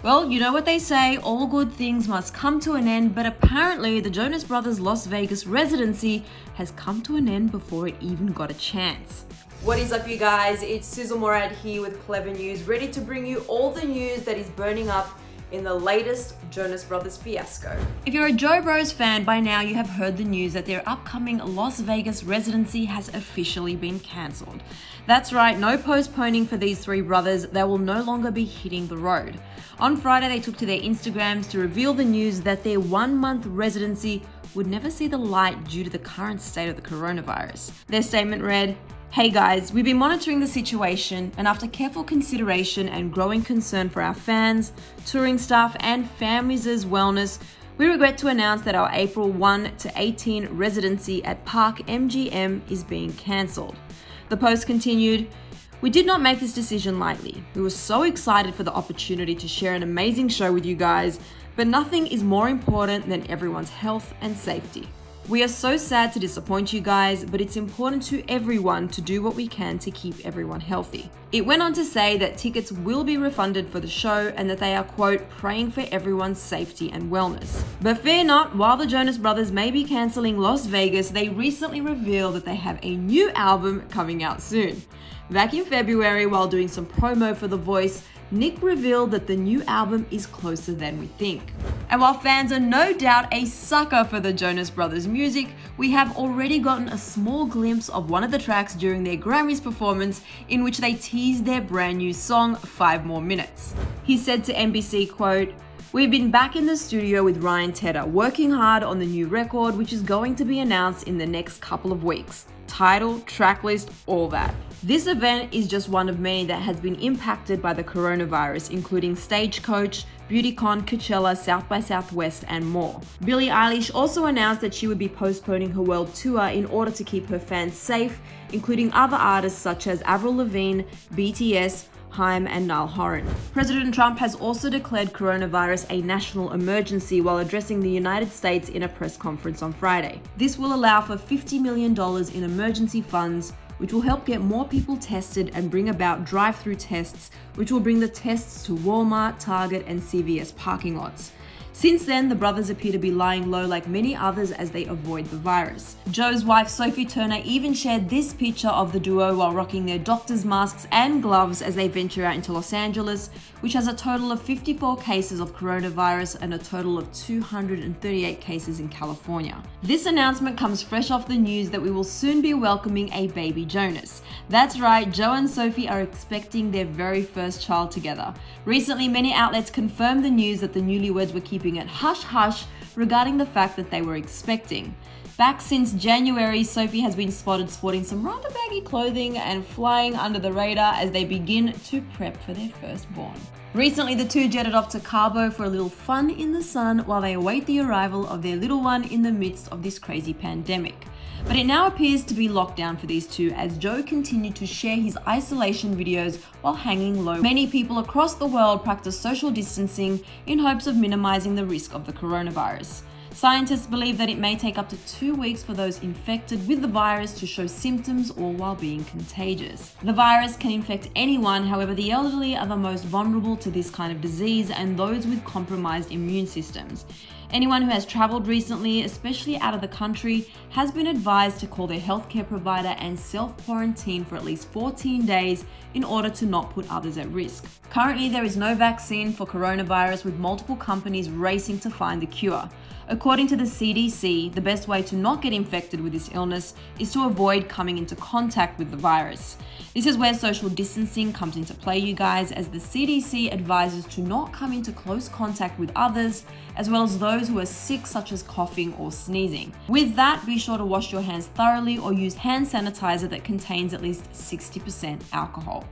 Well, you know what they say, all good things must come to an end, but apparently the Jonas Brothers Las Vegas residency has come to an end before it even got a chance. What is up, you guys? It's Sizzle Morad here with Clever News, ready to bring you all the news that is burning up in the latest Jonas Brothers fiasco. If you're a Joe Bros fan, by now you have heard the news that their upcoming Las Vegas residency has officially been cancelled. That's right, no postponing for these three brothers. They will no longer be hitting the road. On Friday, they took to their Instagrams to reveal the news that their 1-month residency would never see the light due to the current state of the coronavirus. Their statement read, "Hey guys, we've been monitoring the situation, and after careful consideration and growing concern for our fans, touring staff, and families' wellness, we regret to announce that our April 1 to 18 residency at Park MGM is being cancelled." The post continued, "We did not make this decision lightly. We were so excited for the opportunity to share an amazing show with you guys, but nothing is more important than everyone's health and safety. We are so sad to disappoint you guys, but it's important to everyone to do what we can to keep everyone healthy." It went on to say that tickets will be refunded for the show and that they are, quote, "praying for everyone's safety and wellness." But fear not, while the Jonas Brothers may be cancelling Las Vegas, they recently revealed that they have a new album coming out soon. Back in February, while doing some promo for The Voice, Nick revealed that the new album is closer than we think. And while fans are no doubt a sucker for the Jonas Brothers music, we have already gotten a small glimpse of one of the tracks during their Grammys performance, in which they teased their brand new song, 5 More Minutes. He said to NBC, quote, "We've been back in the studio with Ryan Tedder, working hard on the new record, which is going to be announced in the next couple of weeks. Title, tracklist, all that. This event is just one of many that has been impacted by the coronavirus, including Stagecoach, BeautyCon, Coachella, South by Southwest, and more." Billie Eilish also announced that she would be postponing her world tour in order to keep her fans safe, including other artists such as Avril Lavigne, BTS, Haim, and Niall Horan. President Trump has also declared coronavirus a national emergency while addressing the United States in a press conference on Friday. This will allow for $50 million in emergency funds, which will help get more people tested and bring about drive-through tests, which will bring the tests to Walmart, Target, and CVS parking lots. Since then, the brothers appear to be lying low like many others as they avoid the virus. Joe's wife Sophie Turner even shared this picture of the duo while rocking their doctor's masks and gloves as they venture out into Los Angeles, which has a total of 54 cases of coronavirus and a total of 238 cases in California. This announcement comes fresh off the news that we will soon be welcoming a baby Jonas. That's right, Joe and Sophie are expecting their very first child together. Recently, many outlets confirmed the news that the newlyweds were keeping it hush-hush regarding the fact that they were expecting. Back since January, Sophie has been spotted sporting some rather baggy clothing and flying under the radar as they begin to prep for their firstborn. Recently, the two jetted off to Cabo for a little fun in the sun while they await the arrival of their little one in the midst of this crazy pandemic. But it now appears to be lockdown for these two as Joe continued to share his isolation videos while hanging low. Many people across the world practice social distancing in hopes of minimizing the risk of the coronavirus. Scientists believe that it may take up to 2 weeks for those infected with the virus to show symptoms, all while being contagious. The virus can infect anyone, however, the elderly are the most vulnerable to this kind of disease and those with compromised immune systems. Anyone who has traveled recently, especially out of the country, has been advised to call their healthcare provider and self-quarantine for at least 14 days in order to not put others at risk. Currently, there is no vaccine for coronavirus, with multiple companies racing to find the cure. According to the CDC, the best way to not get infected with this illness is to avoid coming into contact with the virus. This is where social distancing comes into play, you guys, as the CDC advises to not come into close contact with others, as well as those who are sick, such as coughing or sneezing. With that, be sure to wash your hands thoroughly or use hand sanitizer that contains at least 60% alcohol.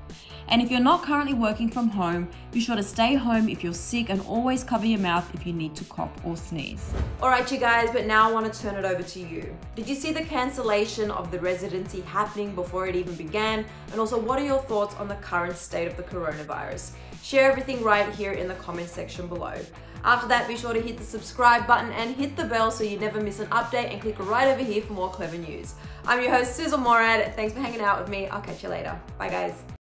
And if you're not currently working from home, be sure to stay home if you're sick and always cover your mouth if you need to cough or sneeze. Alright, you guys, but now I want to turn it over to you. Did you see the cancellation of the residency happening before it even began? And also, what are your thoughts on the current state of the coronavirus? Share everything right here in the comment section below. After that, be sure to hit the subscribe button and hit the bell so you never miss an update, and click right over here for more clever news. I'm your host, Sizzle Morad. Thanks for hanging out with me. I'll catch you later. Bye, guys.